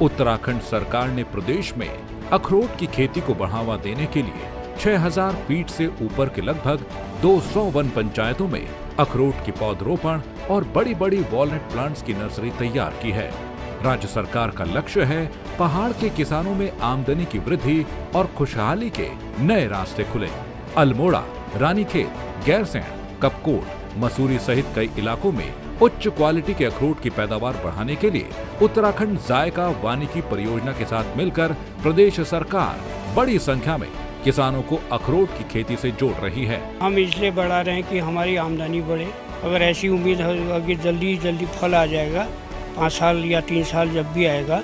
उत्तराखंड सरकार ने प्रदेश में अखरोट की खेती को बढ़ावा देने के लिए 6000 फीट से ऊपर के लगभग 200 वन पंचायतों में अखरोट की पौधरोपण और बड़ी बड़ी वॉलनट प्लांट्स की नर्सरी तैयार की है। राज्य सरकार का लक्ष्य है पहाड़ के किसानों में आमदनी की वृद्धि और खुशहाली के नए रास्ते खुले। अल्मोड़ा, रानीखेत, गैरसैंण, कपकोट, मसूरी सहित कई इलाकों में उच्च क्वालिटी के अखरोट की पैदावार बढ़ाने के लिए उत्तराखंड जायका वानिकी परियोजना के साथ मिलकर प्रदेश सरकार बड़ी संख्या में किसानों को अखरोट की खेती से जोड़ रही है। हम इसलिए बढ़ा रहे हैं कि हमारी आमदनी बढ़े। अगर ऐसी उम्मीद है कि जल्दी फल आ जाएगा, 5 साल या 3 साल जब भी आएगा,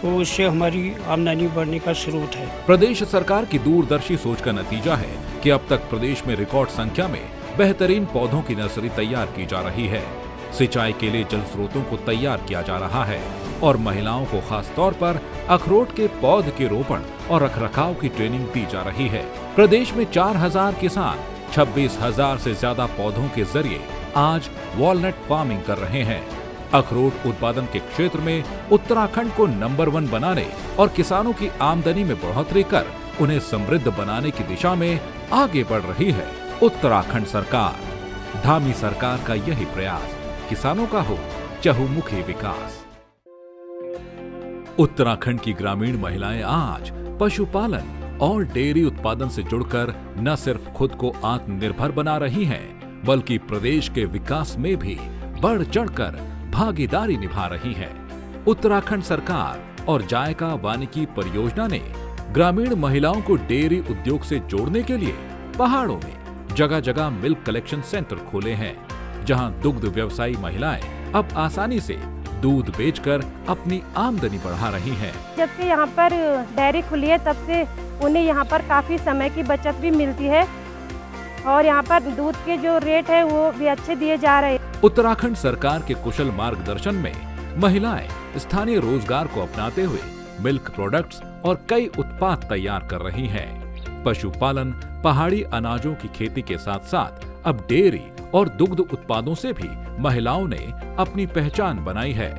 तो उससे हमारी आमदनी बढ़ने का स्रोत है। प्रदेश सरकार की दूरदर्शी सोच का नतीजा है कि अब तक प्रदेश में रिकॉर्ड संख्या में बेहतरीन पौधों की नर्सरी तैयार की जा रही है। सिंचाई के लिए जल स्रोतों को तैयार किया जा रहा है और महिलाओं को खास तौर पर अखरोट के पौध के रोपण और रखरखाव की ट्रेनिंग दी जा रही है। प्रदेश में 4000 किसान 26,000 से ज्यादा पौधों के जरिए आज वॉलनट फार्मिंग कर रहे हैं। अखरोट उत्पादन के क्षेत्र में उत्तराखंड को नंबर 1 बनाने और किसानों की आमदनी में बढ़ोतरी कर उन्हें समृद्ध बनाने की दिशा में आगे बढ़ रही है उत्तराखंड सरकार। धामी सरकार का यही प्रयास किसानों का हो चहुमुखी विकास। उत्तराखंड की ग्रामीण महिलाएं आज पशुपालन और डेयरी उत्पादन से जुड़कर न सिर्फ खुद को आत्मनिर्भर बना रही हैं, बल्कि प्रदेश के विकास में भी बढ़ चढ़कर भागीदारी निभा रही है। उत्तराखंड सरकार और जायका वानिकी परियोजना ने ग्रामीण महिलाओं को डेयरी उद्योग से जोड़ने के लिए पहाड़ों में जगह जगह मिल्क कलेक्शन सेंटर खोले हैं, जहां दुग्ध व्यवसायी महिलाएं अब आसानी से दूध बेचकर अपनी आमदनी बढ़ा रही हैं। जब से यहाँ पर डेयरी खुली है तब से उन्हें यहाँ पर काफी समय की बचत भी मिलती है और यहाँ पर दूध के जो रेट है वो भी अच्छे दिए जा रहे हैं। उत्तराखंड सरकार के कुशल मार्गदर्शन में महिलाएं स्थानीय रोजगार को अपनाते हुए मिल्क प्रोडक्ट्स और कई उत्पाद तैयार कर रही हैं। पशुपालन, पहाड़ी अनाजों की खेती के साथ साथ अब डेयरी और दुग्ध उत्पादों से भी महिलाओं ने अपनी पहचान बनाई है।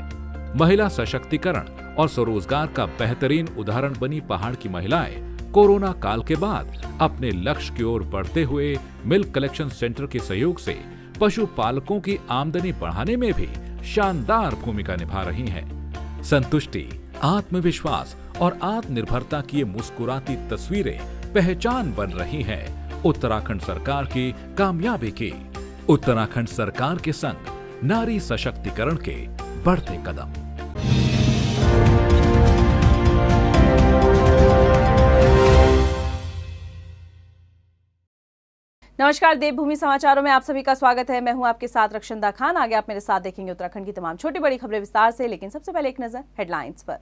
महिला सशक्तिकरण और स्वरोजगार का बेहतरीन उदाहरण बनी पहाड़ की महिलाएं कोरोना काल के बाद अपने लक्ष्य की ओर बढ़ते हुए मिल्क कलेक्शन सेंटर के सहयोग से पशुपालकों की आमदनी बढ़ाने में भी शानदार भूमिका निभा रही हैं। संतुष्टि, आत्मविश्वास और आत्मनिर्भरता की ये मुस्कुराती तस्वीरें पहचान बन रही है उत्तराखंड सरकार की कामयाबी की। उत्तराखंड सरकार के संग नारी सशक्तिकरण के बढ़ते कदम। नमस्कार, देवभूमि समाचारों में आप सभी का स्वागत है। मैं हूं आपके साथ रक्षंदा खान। आगे आप मेरे साथ देखेंगे उत्तराखंड की तमाम छोटी बड़ी खबरें विस्तार से, लेकिन सबसे पहले एक नजर हेडलाइंस पर।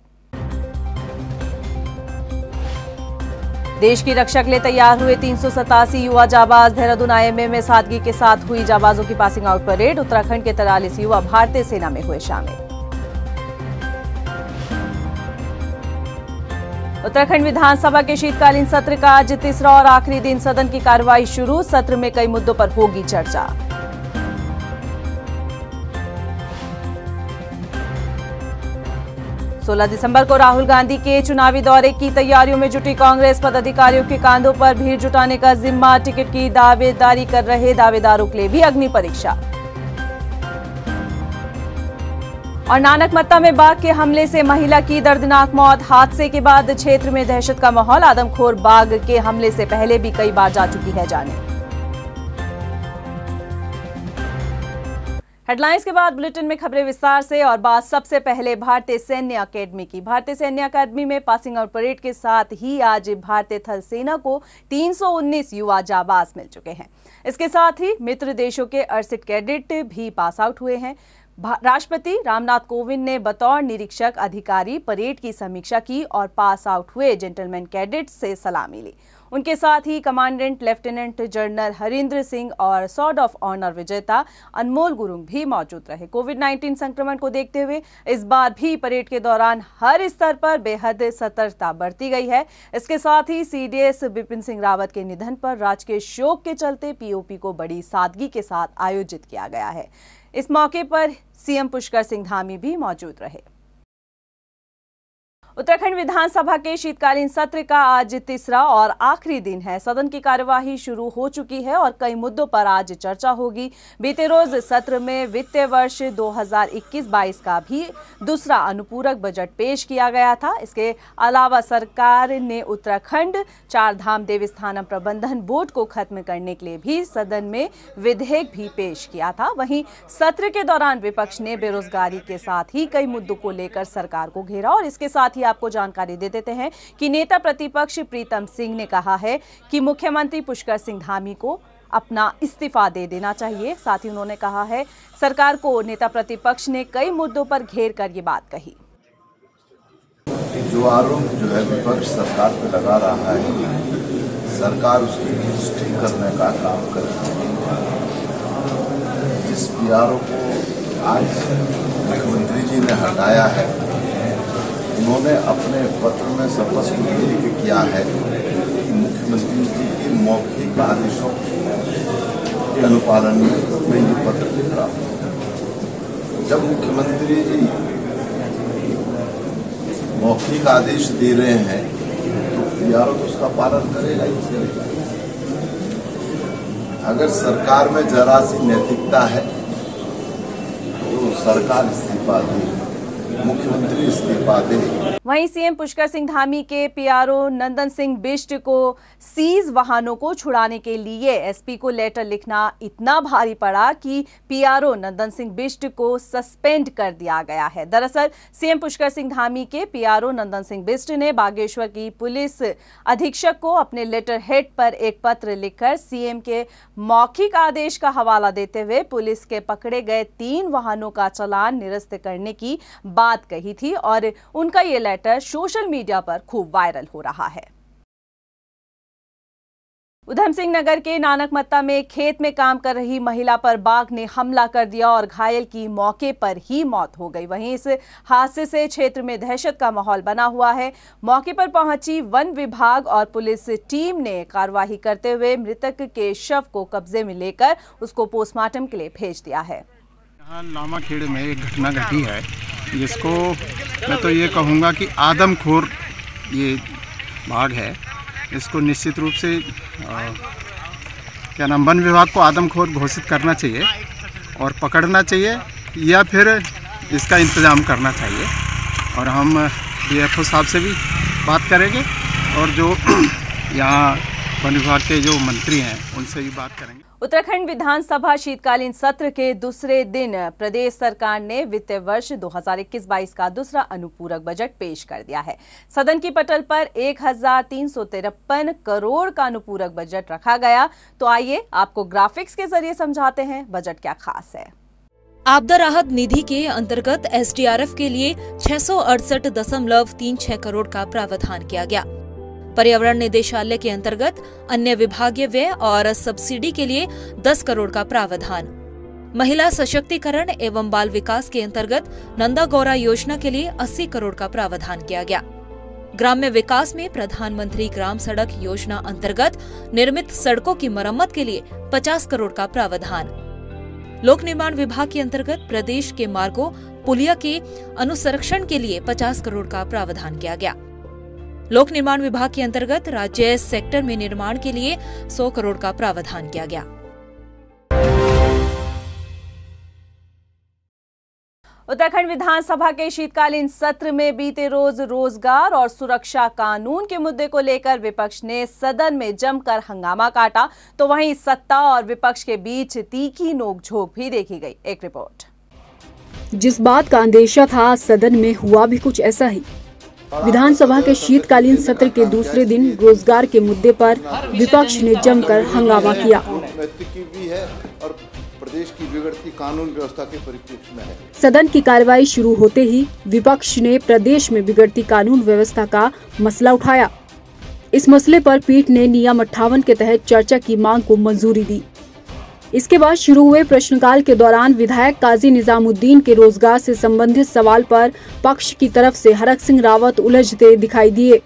देश की रक्षा के लिए तैयार हुए 387 युवा जाबाज। देहरादून आईएमए में सादगी के साथ हुई जाबाजों की पासिंग आउट परेड। उत्तराखंड के 43 युवा भारतीय सेना में हुए शामिल। उत्तराखंड विधानसभा के शीतकालीन सत्र का आज तीसरा और आखिरी दिन सदन की कार्रवाई शुरू। सत्र में कई मुद्दों पर होगी चर्चा। 16 दिसंबर को राहुल गांधी के चुनावी दौरे की तैयारियों में जुटी कांग्रेस। पदाधिकारियों के कांधों पर भीड़ जुटाने का जिम्मा। टिकट की दावेदारी कर रहे दावेदारों के लिए भी अग्नि परीक्षा। और नानकमत्ता में बाघ के हमले से महिला की दर्दनाक मौत। हादसे के बाद क्षेत्र में दहशत का माहौल। आदमखोर बाघ के हमले से पहले भी कई बार जा चुकी है जाने। हेडलाइंस के बाद बुलेटिन में खबरें विस्तार से, और बात सबसे पहले भारतीय सैन्य अकेडमी की। भारतीय सैन्य अकेडमी में पासिंग आउट परेड के साथ ही आज भारतीय थल सेना को 319 युवा जाबाज मिल चुके हैं। इसके साथ ही मित्र देशों के 68 कैडेट भी पास आउट हुए हैं। राष्ट्रपति रामनाथ कोविंद ने बतौर निरीक्षक अधिकारी परेड की समीक्षा की और पास आउट हुए जेंटलमैन कैडेट से सलामी ली। उनके साथ ही commandant lieutenant general Harinder Singh और सॉर्ड ऑफ ऑनर विजेता अनमोल गुरुंग भी मौजूद रहे। कोविड-19 संक्रमण को देखते हुए इस बार भी परेड के दौरान हर स्तर पर बेहद सतर्कता बरती गई है। इसके साथ ही सीडीएस बिपिन सिंह रावत के निधन पर राजकीय शोक के चलते पीओपी को बड़ी सादगी के साथ आयोजित किया गया है। इस मौके पर सीएम पुष्कर सिंह धामी भी मौजूद रहे। उत्तराखंड विधानसभा के शीतकालीन सत्र का आज तीसरा और आखिरी दिन है। सदन की कार्यवाही शुरू हो चुकी है और कई मुद्दों पर आज चर्चा होगी। बीते रोज सत्र में वित्तीय वर्ष 2021-22 का भी दूसरा अनुपूरक बजट पेश किया गया था। इसके अलावा सरकार ने उत्तराखंड चारधाम देवस्थानम प्रबंधन बोर्ड को खत्म करने के लिए भी सदन में विधेयक भी पेश किया था। वहीं सत्र के दौरान विपक्ष ने बेरोजगारी के साथ ही कई मुद्दों को लेकर सरकार को घेरा और इसके साथ ही आपको जानकारी दे देते हैं कि नेता प्रतिपक्ष प्रीतम सिंह ने कहा है कि मुख्यमंत्री पुष्कर सिंह धामी को अपना इस्तीफा दे देना चाहिए। साथ ही उन्होंने कहा है सरकार को नेता प्रतिपक्ष ने कई मुद्दों पर घेर कर ये बात कही। जो आरोप जो है विपक्ष सरकार पे लगा रहा है, सरकार उसकी पुष्टि करने का काम कर रही है। जिस पीआरओ को आज मुख्यमंत्री जी ने हटाया है, उन्होंने अपने पत्र में स्पष्ट उल्लेख किया है कि मुख्यमंत्री जी के मौखिक आदेशों के अनुपालन में मैं ये पत्र लिख रहा हूँ। जब मुख्यमंत्री जी मौखिक आदेश दे रहे हैं तो पीआरओ तो उसका पालन करेगा ही करेगा। अगर सरकार में जरा सी नैतिकता है तो सरकार इस्तीफा दे, मुख्यमंत्री इस्तीफा दे। वहीं सीएम पुष्कर सिंह धामी के पीआरओ नंदन सिंह बिष्ट को सीज वाहनों को छुड़ाने के लिए एसपी को लेटर लिखना इतना भारी पड़ा कि पीआरओ नंदन सिंह बिष्ट को सस्पेंड कर दिया गया है। दरअसल सीएम पुष्कर सिंह धामी के पीआरओ नंदन सिंह बिष्ट ने बागेश्वर की पुलिस अधीक्षक को अपने लेटर हेड पर एक पत्र लिखकर सीएम के मौखिक आदेश का हवाला देते हुए पुलिस के पकड़े गए 3 वाहनों का चालान निरस्त करने की बात कही थी और उनका ये लेटर सोशल मीडिया पर खूब वायरल हो रहा है। उधम सिंह नगर के नानकमत्ता में खेत में काम कर रही महिला पर बाघ ने हमला कर दिया और घायल की मौके पर ही मौत हो गई। वहीं इस हादसे से क्षेत्र में दहशत का माहौल बना हुआ है। मौके पर पहुंची वन विभाग और पुलिस टीम ने कार्रवाई करते हुए मृतक के शव को कब्जे में लेकर उसको पोस्टमार्टम के लिए भेज दिया है। यहाँ लामाखेड़ में एक घटना घटी है जिसको मैं तो ये कहूँगा कि आदमखोर ये बाघ है। इसको निश्चित रूप से क्या नाम वन विभाग को आदमखोर घोषित करना चाहिए और पकड़ना चाहिए या फिर इसका इंतज़ाम करना चाहिए। और हम डीएफओ साहब से भी बात करेंगे और जो यहाँ वन विभाग के जो मंत्री हैं उनसे भी बात करेंगे। उत्तराखंड विधानसभा शीतकालीन सत्र के दूसरे दिन प्रदेश सरकार ने वित्तीय वर्ष 2021-22 का दूसरा अनुपूरक बजट पेश कर दिया है। सदन की पटल पर 1353 करोड़ का अनुपूरक बजट रखा गया। तो आइए आपको ग्राफिक्स के जरिए समझाते हैं बजट क्या खास है। आपदा राहत निधि के अंतर्गत एसडीआरएफ के लिए 668.36 करोड़ का प्रावधान किया गया। पर्यावरण निदेशालय के अंतर्गत अन्य विभागीय व्यय और सब्सिडी के लिए 10 करोड़ का प्रावधान। महिला सशक्तिकरण एवं बाल विकास के अंतर्गत नंदा गौरा योजना के लिए 80 करोड़ का प्रावधान किया गया। ग्राम्य विकास में प्रधानमंत्री ग्राम सड़क योजना अंतर्गत निर्मित सड़कों की मरम्मत के लिए 50 करोड़ का प्रावधान। लोक निर्माण विभाग के अंतर्गत प्रदेश के मार्गों पुलिया के अनुसंरक्षण के लिए 50 करोड़ का प्रावधान किया गया। लोक निर्माण विभाग के अंतर्गत राज्य सेक्टर में निर्माण के लिए 100 करोड़ का प्रावधान किया गया। उत्तराखंड विधानसभा के शीतकालीन सत्र में बीते रोज रोजगार और सुरक्षा कानून के मुद्दे को लेकर विपक्ष ने सदन में जमकर हंगामा काटा, तो वहीं सत्ता और विपक्ष के बीच तीखी नोकझोंक भी देखी गई। एक रिपोर्ट। जिस बात का अंदेशा था सदन में हुआ भी कुछ ऐसा ही। विधानसभा के शीतकालीन सत्र के दूसरे दिन रोजगार के मुद्दे पर विपक्ष ने जमकर हंगामा किया। और प्रदेश की बिगड़ती कानून व्यवस्था के परिप्रेक्ष्य में है। सदन की कार्यवाही शुरू होते ही विपक्ष ने प्रदेश में बिगड़ती कानून व्यवस्था का मसला उठाया। इस मसले पर पीठ ने नियम 58 के तहत चर्चा की मांग को मंजूरी दी। इसके बाद शुरू हुए प्रश्नकाल के दौरान विधायक काजी निजामुद्दीन के रोजगार से संबंधित सवाल पर पक्ष की तरफ से हरक सिंह रावत उलझते दिखाई दिए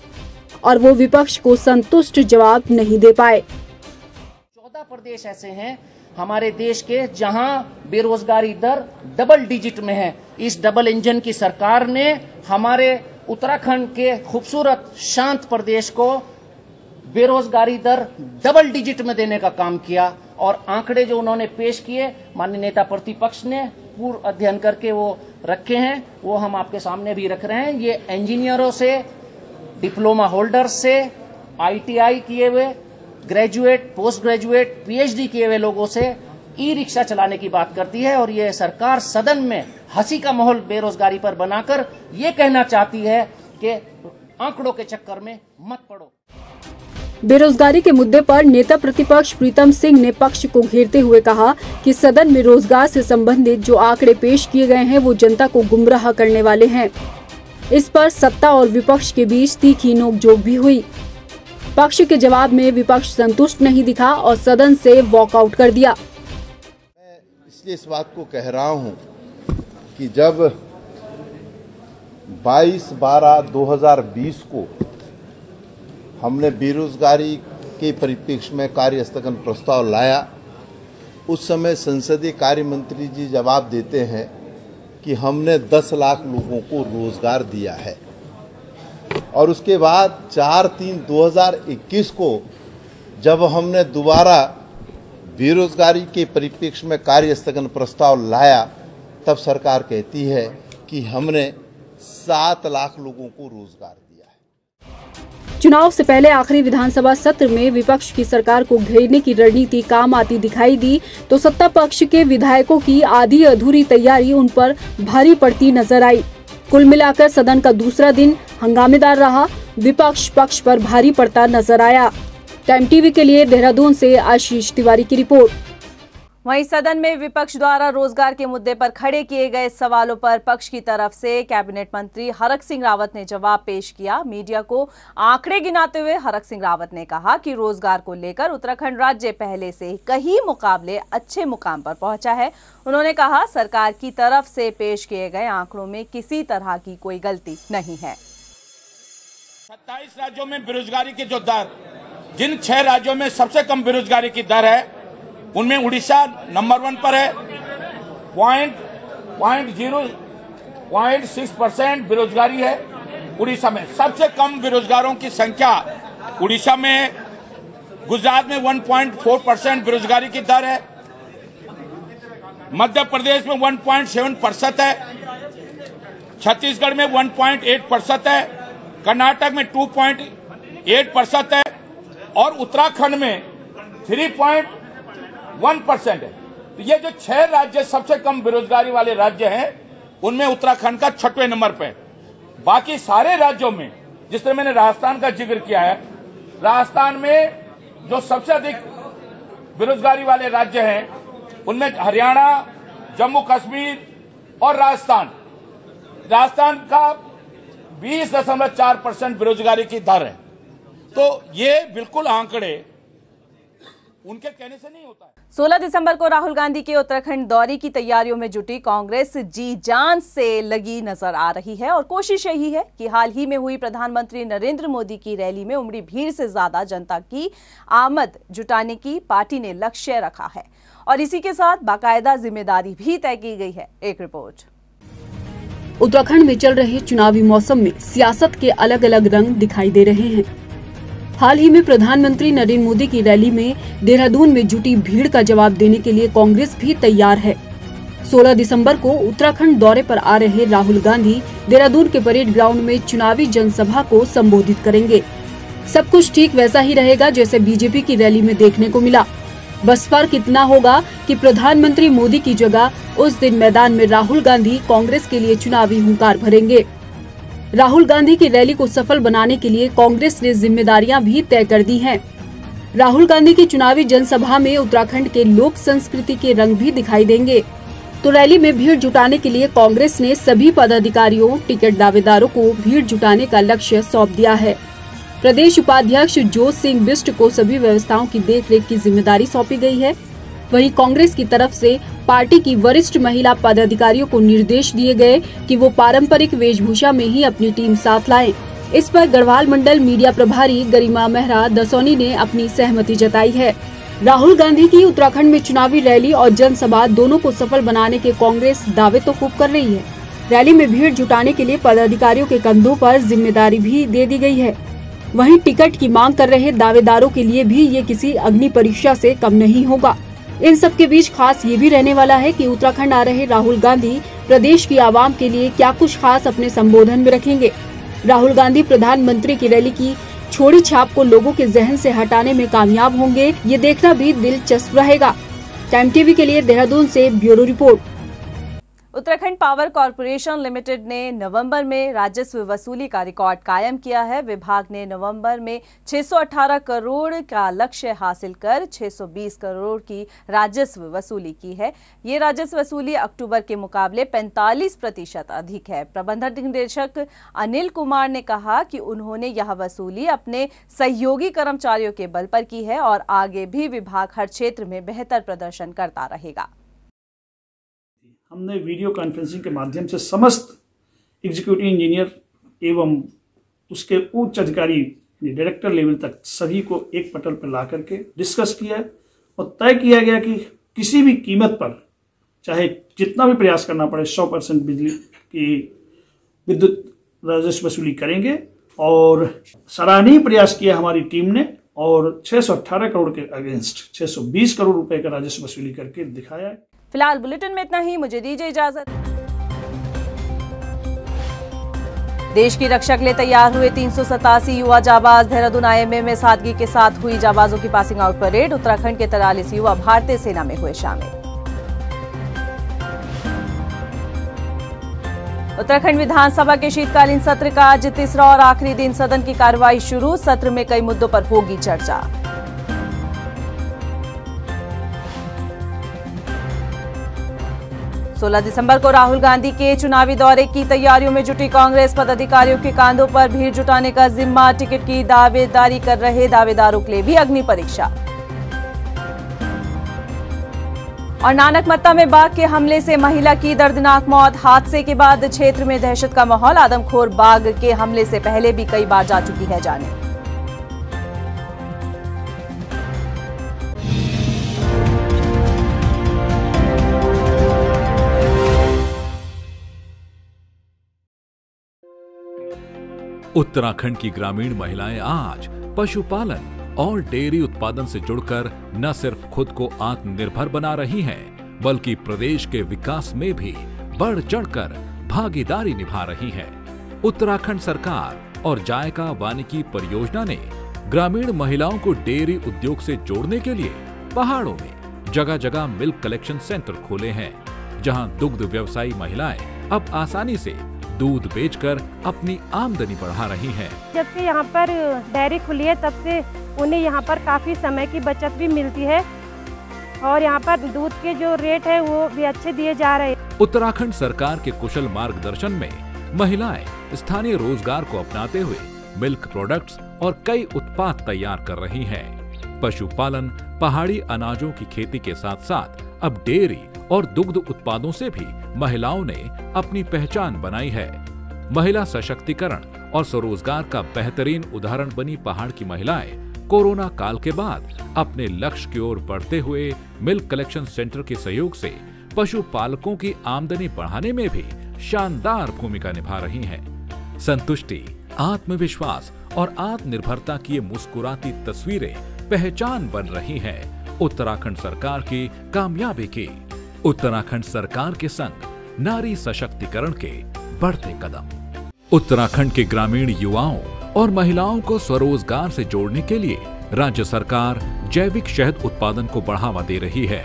और वो विपक्ष को संतुष्ट जवाब नहीं दे पाए। 14 प्रदेश ऐसे हैं हमारे देश के जहां बेरोजगारी दर डबल डिजिट में है। इस डबल इंजन की सरकार ने हमारे उत्तराखंड के खूबसूरत शांत प्रदेश को बेरोजगारी दर डबल डिजिट में देने का काम किया। और आंकड़े जो उन्होंने पेश किए माननीय नेता प्रतिपक्ष ने पूर्व अध्ययन करके वो रखे हैं, वो हम आपके सामने भी रख रहे हैं। ये इंजीनियरों से, डिप्लोमा होल्डर्स से, ITI किए हुए, ग्रेजुएट, पोस्ट ग्रेजुएट, PhD किए हुए लोगों से ई रिक्शा चलाने की बात करती है। और ये सरकार सदन में हंसी का माहौल बेरोजगारी पर बनाकर ये कहना चाहती है कि आंकड़ों के चक्कर में मत पड़ो। बेरोजगारी के मुद्दे पर नेता प्रतिपक्ष प्रीतम सिंह ने पक्ष को घेरते हुए कहा कि सदन में रोजगार से संबंधित जो आंकड़े पेश किए गए हैं वो जनता को गुमराह करने वाले हैं। इस पर सत्ता और विपक्ष के बीच तीखी नोकझोंक भी हुई। पक्ष के जवाब में विपक्ष संतुष्ट नहीं दिखा और सदन से वॉकआउट कर दिया। मैं इसलिए इस बात को कह रहा हूं कि जब 22/12/2020 को हमने बेरोजगारी के परिप्रेक्ष्य में कार्य स्थगन प्रस्ताव लाया, उस समय संसदीय कार्य मंत्री जी जवाब देते हैं कि हमने 10 लाख लोगों को रोजगार दिया है। और उसके बाद 4/3/2021 को जब हमने दोबारा बेरोजगारी के परिप्रेक्ष्य में कार्य स्थगन प्रस्ताव लाया, तब सरकार कहती है कि हमने 7 लाख लोगों को रोजगार दिया है। चुनाव से पहले आखिरी विधानसभा सत्र में विपक्ष की सरकार को घेरने की रणनीति काम आती दिखाई दी तो सत्ता पक्ष के विधायकों की आधी अधूरी तैयारी उन पर भारी पड़ती नजर आई। कुल मिलाकर सदन का दूसरा दिन हंगामेदार रहा, विपक्ष पक्ष पर भारी पड़ता नजर आया। टाइम टीवी के लिए देहरादून से आशीष तिवारी की रिपोर्ट। वहीं सदन में विपक्ष द्वारा रोजगार के मुद्दे पर खड़े किए गए सवालों पर पक्ष की तरफ से कैबिनेट मंत्री हरक सिंह रावत ने जवाब पेश किया। मीडिया को आंकड़े गिनाते हुए हरक सिंह रावत ने कहा कि रोजगार को लेकर उत्तराखंड राज्य पहले से कई मुकाबले अच्छे मुकाम पर पहुंचा है। उन्होंने कहा सरकार की तरफ से पेश किए गए आंकड़ों में किसी तरह की कोई गलती नहीं है। 27 राज्यों में बेरोजगारी की जो दर, जिन 6 राज्यों में सबसे कम बेरोजगारी की दर है उनमें उड़ीसा नंबर 1 पर है। 0.6% बेरोजगारी है उड़ीसा में। सबसे कम बेरोजगारों की संख्या उड़ीसा में है। गुजरात में 1.4% बेरोजगारी की दर है। मध्य प्रदेश में 1.7% है। छत्तीसगढ़ में 1.8% है। कर्नाटक में 2.8% है और उत्तराखंड में 3.1% है। तो ये जो 6 राज्य सबसे कम बेरोजगारी वाले राज्य हैं, उनमें उत्तराखंड का 6वें नंबर पे। बाकी सारे राज्यों में, जिस तरह मैंने राजस्थान का जिक्र किया है, राजस्थान में जो सबसे अधिक बेरोजगारी वाले राज्य हैं उनमें हरियाणा, जम्मू कश्मीर और राजस्थान का 20.4% बेरोजगारी की दर है। तो ये बिल्कुल आंकड़े उनके कहने से नहीं होता है। 16 दिसंबर को राहुल गांधी के उत्तराखंड दौरे की तैयारियों में जुटी कांग्रेस जी जान से लगी नजर आ रही है और कोशिश यही है कि हाल ही में हुई प्रधानमंत्री नरेंद्र मोदी की रैली में उमड़ी भीड़ से ज्यादा जनता की आमद जुटाने की पार्टी ने लक्ष्य रखा है और इसी के साथ बाकायदा जिम्मेदारी भी तय की गई है। एक रिपोर्ट। उत्तराखंड में चल रहे चुनावी मौसम में सियासत के अलग अलग रंग दिखाई दे रहे हैं। हाल ही में प्रधानमंत्री नरेंद्र मोदी की रैली में देहरादून में जुटी भीड़ का जवाब देने के लिए कांग्रेस भी तैयार है। 16 दिसंबर को उत्तराखंड दौरे पर आ रहे राहुल गांधी देहरादून के परेड ग्राउंड में चुनावी जनसभा को संबोधित करेंगे। सब कुछ ठीक वैसा ही रहेगा जैसे बीजेपी की रैली में देखने को मिला। बस फर्क इतना होगा कि प्रधानमंत्री मोदी की जगह उस दिन मैदान में राहुल गांधी कांग्रेस के लिए चुनावी हुंकार भरेंगे। राहुल गांधी की रैली को सफल बनाने के लिए कांग्रेस ने जिम्मेदारियां भी तय कर दी हैं। राहुल गांधी की चुनावी जनसभा में उत्तराखंड के लोक संस्कृति के रंग भी दिखाई देंगे। तो रैली में भीड़ जुटाने के लिए कांग्रेस ने सभी पदाधिकारियों, टिकट दावेदारों को भीड़ जुटाने का लक्ष्य सौंप दिया है। प्रदेश उपाध्यक्ष जोत सिंह बिष्ट को सभी व्यवस्थाओं की देखरेख की जिम्मेदारी सौंपी गई है। वहीं कांग्रेस की तरफ से पार्टी की वरिष्ठ महिला पदाधिकारियों को निर्देश दिए गए कि वो पारंपरिक वेशभूषा में ही अपनी टीम साथ लाएं। इस पर गढ़वाल मंडल मीडिया प्रभारी गरिमा मेहरा दसौनी ने अपनी सहमति जताई है। राहुल गांधी की उत्तराखंड में चुनावी रैली और जनसभा दोनों को सफल बनाने के कांग्रेस दावे तो खूब कर रही है। रैली में भीड़ जुटाने के लिए पदाधिकारियों के कंधों पर जिम्मेदारी भी दे दी गई है। वहीं टिकट की मांग कर रहे दावेदारों के लिए भी ये किसी अग्नि परीक्षा से कम नहीं होगा। इन सब के बीच खास ये भी रहने वाला है कि उत्तराखंड आ रहे राहुल गांधी प्रदेश की आवाम के लिए क्या कुछ खास अपने संबोधन में रखेंगे। राहुल गांधी प्रधानमंत्री की रैली की छोड़ी छाप को लोगों के जहन से हटाने में कामयाब होंगे, ये देखना भी दिलचस्प रहेगा। टाइम टीवी के लिए देहरादून से bureau report. Uttarakhand power corporation limited ने नवंबर में राजस्व वसूली का रिकॉर्ड कायम किया है। विभाग ने नवंबर में 618 करोड़ का लक्ष्य हासिल कर 620 करोड़ की राजस्व वसूली की है। ये राजस्व वसूली अक्टूबर के मुकाबले 45% अधिक है। प्रबंधक निदेशक अनिल कुमार ने कहा कि उन्होंने यह वसूली अपने सहयोगी कर्मचारियों के बल पर की है और आगे भी विभाग हर क्षेत्र में बेहतर प्रदर्शन करता रहेगा। हमने वीडियो कॉन्फ्रेंसिंग के माध्यम से समस्त एग्जीक्यूटिव इंजीनियर एवं उसके उच्च अधिकारी डायरेक्टर लेवल तक सभी को एक पटल पर ला करके डिस्कस किया और तय किया गया कि किसी भी कीमत पर चाहे जितना भी प्रयास करना पड़े 100% बिजली की विद्युत राजस्व वसूली करेंगे। और सराहनीय प्रयास किया हमारी टीम ने और 618 करोड़ के अगेंस्ट 620 करोड़ रुपए का राजस्व वसूली करके दिखाया है। फिलहाल बुलेटिन में इतना ही, मुझे दीजिए इजाजत। देश की रक्षा के लिए तैयार हुए 387 युवा जाबाज। देहरादून आईएमए में सादगी के साथ हुई जाबाजों की पासिंग आउट परेड। उत्तराखंड के 43 युवा भारतीय सेना में हुए शामिल। उत्तराखंड विधानसभा के शीतकालीन सत्र का आज तीसरा और आखिरी दिन सदन की कार्रवाई शुरू। सत्र में कई मुद्दों पर होगी चर्चा। सोलह दिसंबर को राहुल गांधी के चुनावी दौरे की तैयारियों में जुटी कांग्रेस। पदाधिकारियों के कांधों पर भीड़ जुटाने का जिम्मा। टिकट की दावेदारी कर रहे दावेदारों के लिए भी अग्नि परीक्षा। और नानकमत्ता में बाघ के हमले से महिला की दर्दनाक मौत। हादसे के बाद क्षेत्र में दहशत का माहौल। आदमखोर बाघ के हमले से पहले भी कई बार जा चुकी है जाने। उत्तराखंड की ग्रामीण महिलाएं आज पशुपालन और डेयरी उत्पादन से जुड़कर न सिर्फ खुद को आत्मनिर्भर बना रही हैं, बल्कि प्रदेश के विकास में भी बढ़ चढ़कर भागीदारी निभा रही हैं। उत्तराखंड सरकार और जायका वानिकी परियोजना ने ग्रामीण महिलाओं को डेयरी उद्योग से जोड़ने के लिए पहाड़ों में जगह जगह मिल्क कलेक्शन सेंटर खोले हैं, जहां दुग्ध व्यवसायी महिलाएं अब आसानी से दूध बेचकर अपनी आमदनी बढ़ा रही हैं। जब से यहाँ पर डेयरी खुली है तब से उन्हें यहाँ पर काफ़ी समय की बचत भी मिलती है और यहाँ पर दूध के जो रेट है वो भी अच्छे दिए जा रहे हैं। उत्तराखंड सरकार के कुशल मार्गदर्शन में महिलाएं स्थानीय रोजगार को अपनाते हुए मिल्क प्रोडक्ट्स और कई उत्पाद तैयार कर रही हैं। पशुपालन, पहाड़ी अनाजों की खेती के साथ साथ अब डेयरी और दुग्ध उत्पादों से भी महिलाओं ने अपनी पहचान बनाई है। महिला सशक्तिकरण और स्वरोजगार का बेहतरीन उदाहरण बनी पहाड़ की महिलाएं कोरोना काल के बाद अपने लक्ष्य की ओर बढ़ते हुए मिल्क कलेक्शन सेंटर के सहयोग से पशुपालकों की आमदनी बढ़ाने में भी शानदार भूमिका निभा रही हैं। संतुष्टि, आत्मविश्वास और आत्मनिर्भरता की ये मुस्कुराती तस्वीरें पहचान बन रही हैं उत्तराखंड सरकार की कामयाबी की। उत्तराखंड सरकार के संग नारी सशक्तिकरण के बढ़ते कदम। उत्तराखंड के ग्रामीण युवाओं और महिलाओं को स्वरोजगार से जोड़ने के लिए राज्य सरकार जैविक शहद उत्पादन को बढ़ावा दे रही है।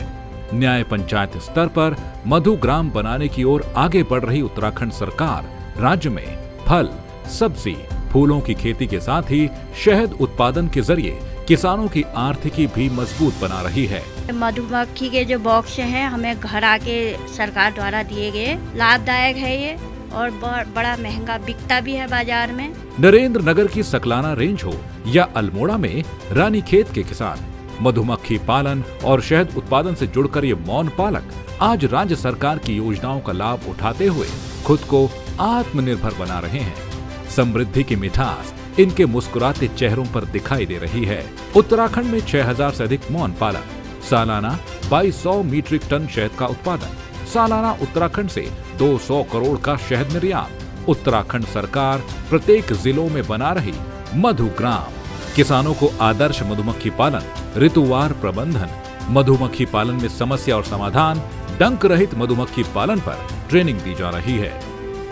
न्याय पंचायत स्तर पर मधु ग्राम बनाने की ओर आगे बढ़ रही उत्तराखंड सरकार राज्य में फल, सब्जी, फूलों की खेती के साथ ही शहद उत्पादन के जरिए किसानों की आर्थिकी भी मजबूत बना रही है। मधुमक्खी के जो बॉक्स हैं हमें घर आके सरकार द्वारा दिए गए, लाभदायक है ये और बड़ा महंगा बिकता भी है बाजार में। नरेंद्र नगर की सकलाना रेंज हो या अल्मोड़ा में रानीखेत के किसान मधुमक्खी पालन और शहद उत्पादन से जुड़कर ये मौन पालक आज राज्य सरकार की योजनाओं का लाभ उठाते हुए खुद को आत्मनिर्भर बना रहे हैं। समृद्धि की मिठास इनके मुस्कुराते चेहरों पर दिखाई दे रही है। उत्तराखंड में 6000 से अधिक मौन पालक सालाना 2200 मीट्रिक टन शहद का उत्पादन सालाना उत्तराखंड से 200 करोड़ का शहद निर्यात, उत्तराखंड सरकार प्रत्येक जिलों में बना रही मधुग्राम, किसानों को आदर्श मधुमक्खी पालन, ऋतुवार प्रबंधन, मधुमक्खी पालन में समस्या और समाधान, डंक रहित मधुमक्खी पालन पर ट्रेनिंग दी जा रही है।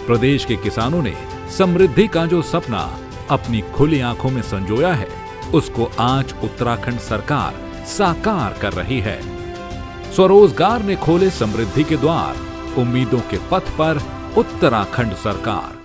प्रदेश के किसानों ने समृद्धि का जो सपना अपनी खुली आंखों में संजोया है, उसको आज उत्तराखंड सरकार साकार कर रही है। स्वरोजगार ने खोले समृद्धि के द्वार, उम्मीदों के पथ पर उत्तराखंड सरकार।